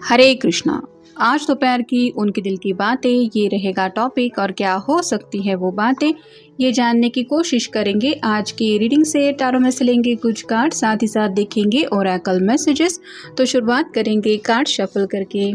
हरे कृष्णा। आज दोपहर की उनके दिल की बातें ये रहेगा टॉपिक, और क्या हो सकती है वो बातें ये जानने की कोशिश करेंगे। आज की रीडिंग से टारो में से लेंगे कुछ कार्ड, साथ ही साथ देखेंगे ओरेकल मैसेजेस। तो शुरुआत करेंगे कार्ड शफल करके।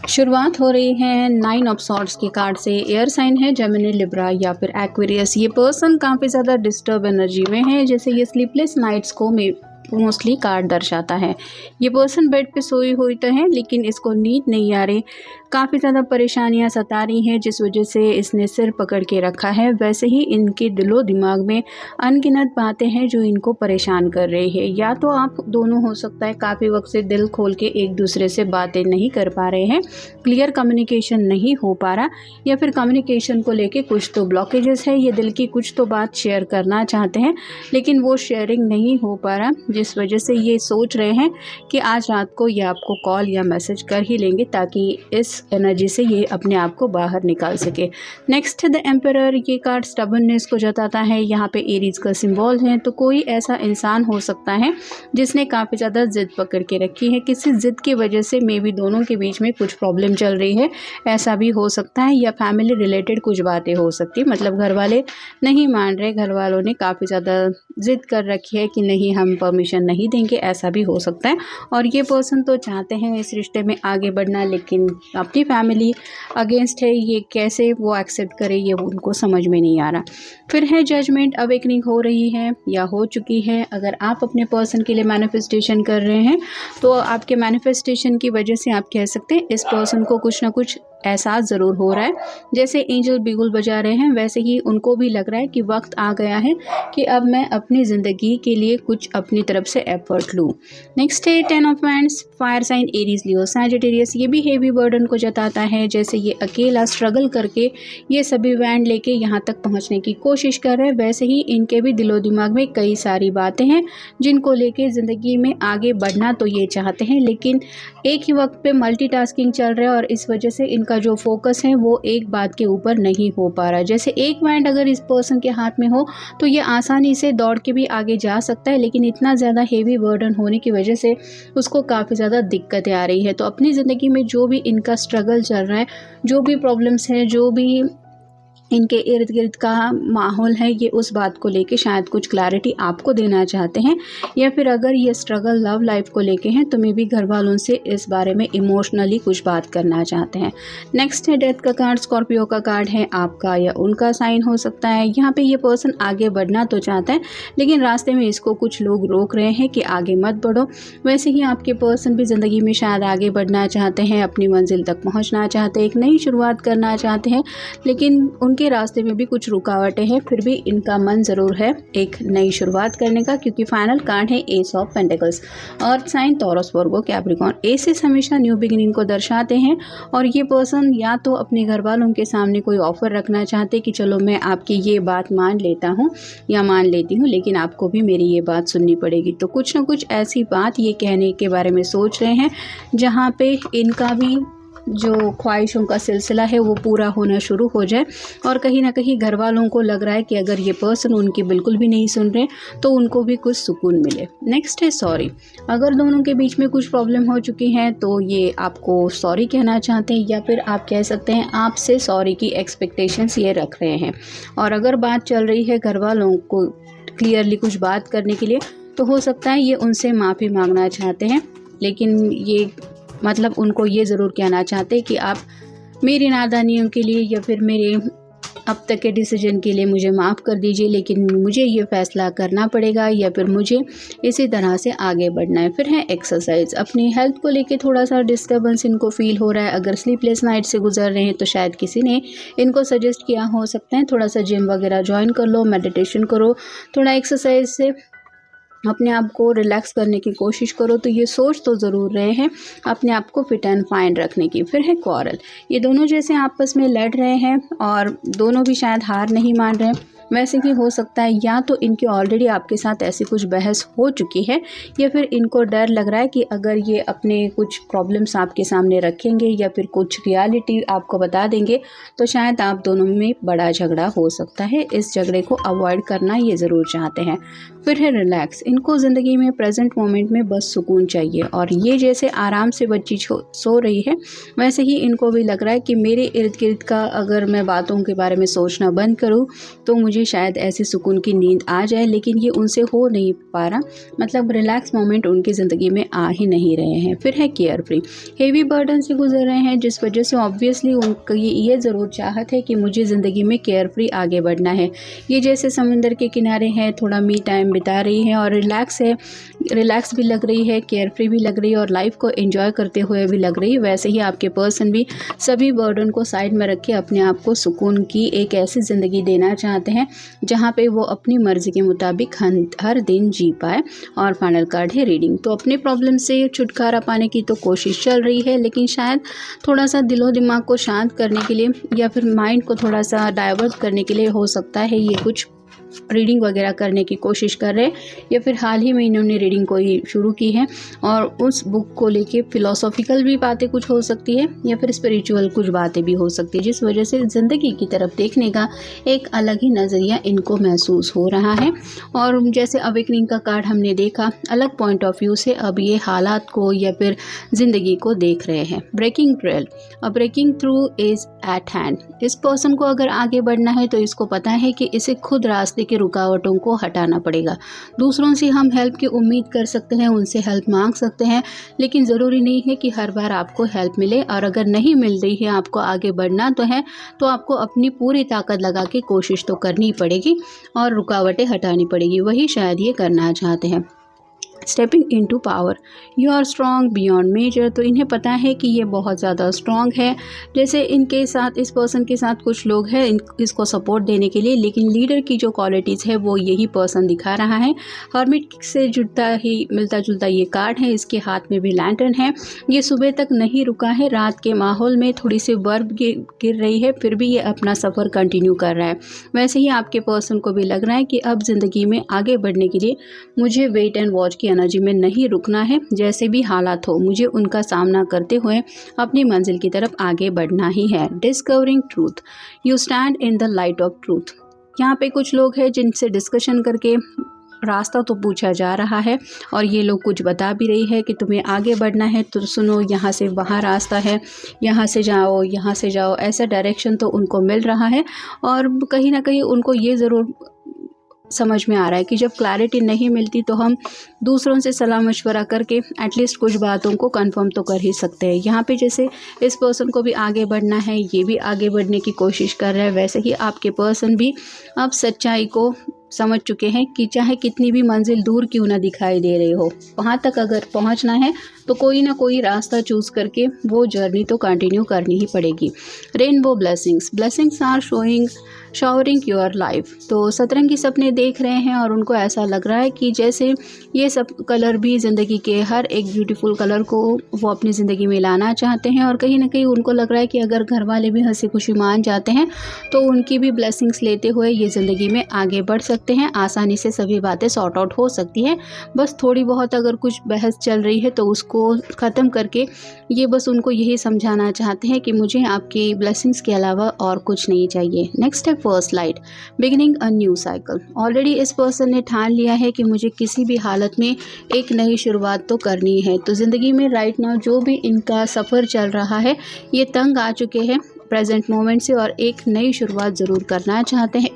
शुरुआत हो रही है 9 ऑफ सॉर्ड्स के कार्ड से। एयर साइन है जेमिनी, लिब्रा या फिर एक्वेरियस। ये पर्सन काफ़ी ज़्यादा डिस्टर्ब एनर्जी में है, जैसे ये स्लीपलेस नाइट्स को मोस्टली कार्ड दर्शाता है। ये पर्सन बेड पे सोई हुई तो है, लेकिन इसको नींद नहीं आ रही, काफ़ी ज़्यादा परेशानियां सता रही हैं, जिस वजह से इसने सिर पकड़ के रखा है। वैसे ही इनके दिलो दिमाग में अनगिनत बातें हैं जो इनको परेशान कर रही है। या तो आप दोनों हो सकता है काफ़ी वक्त से दिल खोल के एक दूसरे से बातें नहीं कर पा रहे हैं, क्लियर कम्युनिकेशन नहीं हो पा रहा, या फिर कम्युनिकेशन को लेके कुछ तो ब्लॉकेजेस है। ये दिल की कुछ तो बात शेयर करना चाहते हैं, लेकिन वो शेयरिंग नहीं हो पा रहा, जिस वजह से ये सोच रहे हैं कि आज रात को ये आपको कॉल या मैसेज कर ही लेंगे, ताकि इस एनर्जी से ये अपने आप को बाहर निकाल सके। नेक्स्ट है द एम्परर। ये कार्ड स्टबर्ननेस को जताता है। यहाँ पे एरीज का सिंबल है, तो कोई ऐसा इंसान हो सकता है जिसने काफ़ी ज़्यादा जिद पकड़ के रखी है। किसी जिद की वजह से मे बी दोनों के बीच में कुछ प्रॉब्लम चल रही है, ऐसा भी हो सकता है। या फैमिली रिलेटेड कुछ बातें हो सकती है, मतलब घर वाले नहीं मान रहे, घर वालों ने काफ़ी ज़्यादा जिद कर रखी है कि नहीं, हम परमिशन नहीं देंगे, ऐसा भी हो सकता है। और ये पर्सन तो चाहते हैं इस रिश्ते में आगे बढ़ना, लेकिन अपनी फैमिली अगेंस्ट है। ये कैसे वो एक्सेप्ट करे, ये उनको समझ में नहीं आ रहा। फिर है जजमेंट। अवेकनिंग हो रही है या हो चुकी है। अगर आप अपने पर्सन के लिए मैनिफेस्टेशन कर रहे हैं, तो आपके मैनिफेस्टेशन की वजह से आप कह सकते हैं इस पर्सन को कुछ ना कुछ एहसास ज़रूर हो रहा है। जैसे एंजल बिगुल बजा रहे हैं, वैसे ही उनको भी लग रहा है कि वक्त आ गया है कि अब मैं अपनी ज़िंदगी के लिए कुछ अपनी तरफ से एफर्ट लूँ। नेक्स्ट है 10 of wands. Fire sign Aries, Leo, Sagittarius. ये भी हेवी बर्डन को जताता है, जैसे ये अकेला स्ट्रगल करके ये सभी वैंड लेके यहाँ तक पहुँचने की कोशिश कर रहे हैं। वैसे ही इनके भी दिलो दिमाग में कई सारी बातें हैं जिनको लेके ज़िंदगी में आगे बढ़ना तो ये चाहते हैं, लेकिन एक ही वक्त पे मल्टीटास्किंग चल रहा है, और इस वजह से इनका जो फोकस है वो एक बात के ऊपर नहीं हो पा रहा। जैसे एक वैंड अगर इस पर्सन के हाथ में हो तो ये आसानी से दौड़ के भी आगे जा सकता है, लेकिन इतना ज़्यादा हेवी बर्डन होने की वजह से उसको काफ़ी ज़्यादा दिक्कतें आ रही है। तो अपनी ज़िंदगी में जो भी इनका स्ट्रगल चल रहा है, जो भी प्रॉब्लम्स हैं, जो भी इनके इर्द गिर्द का माहौल है, ये उस बात को लेके शायद कुछ क्लैरिटी आपको देना चाहते हैं। या फिर अगर ये स्ट्रगल लव लाइफ को लेके हैं, तो मे भी घर वालों से इस बारे में इमोशनली कुछ बात करना चाहते हैं। नेक्स्ट है डेथ का कार्ड। स्कॉर्पियो का कार्ड है। आपका या उनका साइन हो सकता है। यहाँ पे ये पर्सन आगे बढ़ना तो चाहता है, लेकिन रास्ते में इसको कुछ लोग रोक रहे हैं कि आगे मत बढ़ो। वैसे ही आपके पर्सन भी ज़िंदगी में शायद आगे बढ़ना चाहते हैं, अपनी मंजिल तक पहुँचना चाहते हैं, एक नई शुरुआत करना चाहते हैं, लेकिन के रास्ते में भी कुछ रुकावटें हैं। फिर भी इनका मन ज़रूर है एक नई शुरुआत करने का, क्योंकि फाइनल कार्ड है एस ऑफ पेंटिकल्स। और साइन टॉरस, वर्गो, कैप्रिकॉर्न। एसेस हमेशा न्यू बिगिनिंग को दर्शाते हैं, और ये पर्सन या तो अपने घर वालों के सामने कोई ऑफर रखना चाहते कि चलो मैं आपकी ये बात मान लेता हूँ या मान लेती हूँ, लेकिन आपको भी मेरी ये बात सुननी पड़ेगी। तो कुछ ना कुछ ऐसी बात ये कहने के बारे में सोच रहे हैं, जहाँ पे इनका भी जो ख्वाहिशों का सिलसिला है वो पूरा होना शुरू हो जाए और कहीं ना कहीं घर वालों को लग रहा है कि अगर ये पर्सन उनकी बिल्कुल भी नहीं सुन रहे तो उनको भी कुछ सुकून मिले। नेक्स्ट है सॉरी। अगर दोनों के बीच में कुछ प्रॉब्लम हो चुकी है तो ये आपको सॉरी कहना चाहते हैं या फिर आप कह सकते हैं आपसे सॉरी की एक्सपेक्टेशंस ये रख रहे हैं। और अगर बात चल रही है घर वालों को क्लियरली कुछ बात करने के लिए तो हो सकता है ये उनसे माफ़ी मांगना चाहते हैं, लेकिन ये मतलब उनको ये ज़रूर कहना चाहते हैं कि आप मेरी नादानियों के लिए या फिर मेरे अब तक के डिसीजन के लिए मुझे माफ़ कर दीजिए, लेकिन मुझे ये फ़ैसला करना पड़ेगा या फिर मुझे इसी तरह से आगे बढ़ना है। फिर है एक्सरसाइज। अपनी हेल्थ को लेके थोड़ा सा डिस्टर्बेंस इनको फ़ील हो रहा है। अगर स्लीपलेस नाइट से गुजर रहे हैं तो शायद किसी ने इनको सजेस्ट किया हो सकता है थोड़ा सा जिम वगैरह ज्वाइन कर लो, मेडिटेशन करो, थोड़ा एक्सरसाइज से अपने आप को रिलैक्स करने की कोशिश करो। तो ये सोच तो ज़रूर रहे हैं अपने आप को फिट एंड फाइन रखने की। फिर है क्वारल। ये दोनों जैसे आपस में लड़ रहे हैं और दोनों भी शायद हार नहीं मान रहे हैं। वैसे ही हो सकता है या तो इनकी ऑलरेडी आपके साथ ऐसी कुछ बहस हो चुकी है या फिर इनको डर लग रहा है कि अगर ये अपने कुछ प्रॉब्लम्स आपके सामने रखेंगे या फिर कुछ रियलिटी आपको बता देंगे तो शायद आप दोनों में बड़ा झगड़ा हो सकता है। इस झगड़े को अवॉइड करना ये ज़रूर चाहते हैं। फिर है रिलैक्स। इनको ज़िंदगी में प्रेजेंट मोमेंट में बस सुकून चाहिए और ये जैसे आराम से बच्ची सो रही है वैसे ही इनको भी लग रहा है कि मेरे इर्द गिर्द का अगर मैं बातों के बारे में सोचना बंद करूँ तो मुझे शायद ऐसी सुकून की नींद आ जाए, लेकिन ये उनसे हो नहीं पा रहा। मतलब रिलैक्स मोमेंट उनकी ज़िंदगी में आ ही नहीं रहे हैं। फिर है केयर फ्री। हेवी बर्डन से गुजर रहे हैं जिस वजह से ऑब्वियसली उनकी ये ज़रूर चाहत है कि मुझे ज़िंदगी में केयर फ्री आगे बढ़ना है। ये जैसे समंदर के किनारे हैं, थोड़ा मी टाइम बिता रही है और रिलैक्स है, रिलैक्स भी लग रही है, केयर फ्री भी लग रही है और लाइफ को एंजॉय करते हुए भी लग रही है। वैसे ही आपके पर्सन भी सभी बर्डन को साइड में रख के अपने आप को सुकून की एक ऐसी ज़िंदगी देना चाहते हैं जहाँ पे वो अपनी मर्ज़ी के मुताबिक हर दिन जी पाए। और फाइनल कार्ड है रीडिंग। तो अपने प्रॉब्लम से छुटकारा पाने की तो कोशिश चल रही है, लेकिन शायद थोड़ा सा दिलो दिमाग को शांत करने के लिए या फिर माइंड को थोड़ा सा डाइवर्ट करने के लिए हो सकता है ये कुछ रीडिंग वगैरह करने की कोशिश कर रहे हैं या फिर हाल ही में इन्होंने रीडिंग को ही शुरू की है और उस बुक को लेके फ़िलोसॉफिकल भी बातें कुछ हो सकती है या फिर स्पिरिचुअल कुछ बातें भी हो सकती है, जिस वजह से ज़िंदगी की तरफ देखने का एक अलग ही नज़रिया इनको महसूस हो रहा है। और जैसे अवेकनिंग का कार्ड हमने देखा, अलग पॉइंट ऑफ व्यू से अब ये हालात को या फिर ज़िंदगी को देख रहे हैं। Breaking trail. A breaking through is at hand. इस पर्सन को अगर आगे बढ़ना है तो इसको पता है कि इसे खुद रास्ते की रुकावटों को हटाना पड़ेगा। दूसरों से हम हेल्प की उम्मीद कर सकते हैं, उनसे हेल्प मांग सकते हैं, लेकिन ज़रूरी नहीं है कि हर बार आपको हेल्प मिले। और अगर नहीं मिल रही है, आपको आगे बढ़ना तो है, तो आपको अपनी पूरी ताकत लगा के कोशिश तो करनी पड़ेगी और रुकावटें हटानी पड़ेगी। वही शायद ये करना चाहते हैं। Stepping into power. You are strong beyond measure. तो इन्हें पता है कि ये बहुत ज़्यादा स्ट्रॉन्ग है। जैसे इनके साथ, इस पर्सन के साथ कुछ लोग हैं इसको सपोर्ट देने के लिए, लेकिन लीडर की जो क्वालिटीज़ है वो यही पर्सन दिखा रहा है। हर्मिट से जुड़ता ही मिलता जुलता ये कार्ड है। इसके हाथ में भी लैंटर्न है। ये सुबह तक नहीं रुका है। रात के माहौल में थोड़ी सी बर्फ गिर रही है, फिर भी ये अपना सफ़र कंटिन्यू कर रहा है। वैसे ही आपके पर्सन को भी लग रहा है कि अब ज़िंदगी में आगे बढ़ने के लिए मुझे वेट एंड वॉच की एनर्जी में नहीं रुकना है। जैसे भी हालात हो मुझे उनका सामना करते हुए अपनी मंजिल की तरफ आगे बढ़ना ही है। Discovering truth. You stand in the light of truth. यहाँ पे कुछ लोग हैं जिनसे डिस्कशन करके रास्ता तो पूछा जा रहा है और ये लोग कुछ बता भी रही है कि तुम्हें आगे बढ़ना है तो सुनो, यहाँ से वहाँ रास्ता है, यहाँ से जाओ, यहाँ से जाओ, ऐसा डायरेक्शन तो उनको मिल रहा है। और कहीं ना कहीं उनको ये ज़रूर समझ में आ रहा है कि जब क्लैरिटी नहीं मिलती तो हम दूसरों से सलाह मशवरा करके एटलीस्ट कुछ बातों को कंफर्म तो कर ही सकते हैं। यहाँ पे जैसे इस पर्सन को भी आगे बढ़ना है, ये भी आगे बढ़ने की कोशिश कर रहा है, वैसे ही आपके पर्सन भी अब सच्चाई को समझ चुके हैं कि चाहे कितनी भी मंजिल दूर क्यों ना दिखाई दे रही हो, वहाँ तक अगर पहुँचना है तो कोई ना कोई रास्ता चूज़ करके वो जर्नी तो कंटिन्यू करनी ही पड़ेगी। Rainbow blessings. Blessings are showering your life. तो सतरंगी सपने देख रहे हैं और उनको ऐसा लग रहा है कि जैसे ये सब कलर भी ज़िंदगी के हर एक ब्यूटीफुल कलर को वो अपनी ज़िंदगी में लाना चाहते हैं। और कहीं ना कहीं उनको लग रहा है कि अगर घर वाले भी हंसी खुशी मान जाते हैं तो उनकी भी ब्लेसिंग्स लेते हुए ये ज़िंदगी में आगे बढ़ सकते सकते हैं, आसानी से सभी बातें सॉर्ट आउट हो सकती हैं। बस थोड़ी बहुत अगर कुछ बहस चल रही है तो उसको ख़त्म करके ये बस उनको यही समझाना चाहते हैं कि मुझे आपकी ब्लेसिंग्स के अलावा और कुछ नहीं चाहिए। नेक्स्ट है first light, beginning a new cycle. Already इस पर्सन ने ठान लिया है कि मुझे किसी भी हालत में एक नई शुरुआत तो करनी है। तो ज़िंदगी में राइट नाउ जो भी इनका सफ़र चल रहा है, ये तंग आ चुके हैं प्रेजेंट मोमेंट से और एक नई शुरुआत ज़रूर करना चाहते हैं।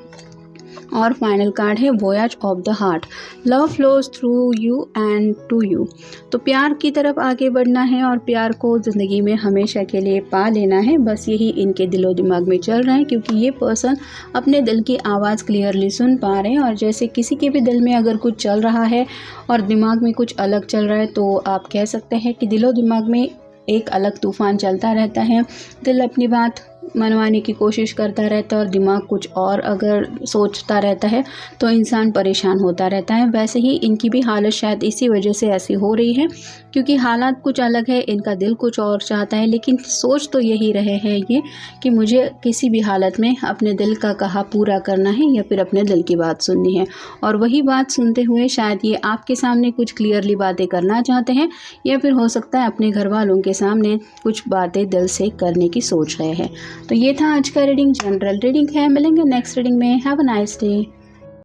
और फाइनल कार्ड है voyage of the heart, love flows through you and to you. तो प्यार की तरफ आगे बढ़ना है और प्यार को ज़िंदगी में हमेशा के लिए पा लेना है, बस यही इनके दिलो दिमाग में चल रहा है। क्योंकि ये पर्सन अपने दिल की आवाज़ क्लियरली सुन पा रहे हैं और जैसे किसी के भी दिल में अगर कुछ चल रहा है और दिमाग में कुछ अलग चल रहा है तो आप कह सकते हैं कि दिलो दिमाग में एक अलग तूफ़ान चलता रहता है। दिल अपनी बात मनवाने की कोशिश करता रहता है और दिमाग कुछ और अगर सोचता रहता है तो इंसान परेशान होता रहता है। वैसे ही इनकी भी हालत शायद इसी वजह से ऐसी हो रही है, क्योंकि हालात कुछ अलग है, इनका दिल कुछ और चाहता है, लेकिन सोच तो यही रहे हैं ये कि मुझे किसी भी हालत में अपने दिल का कहा पूरा करना है या फिर अपने दिल की बात सुननी है। और वही बात सुनते हुए शायद ये आपके सामने कुछ क्लियरली बातें करना चाहते हैं या फिर हो सकता है अपने घर वालों के सामने कुछ बातें दिल से करने की सोच रहे हैं। तो ये था आज का रीडिंग, जनरल रीडिंग है। मिलेंगे नेक्स्ट रीडिंग में। Have a nice day.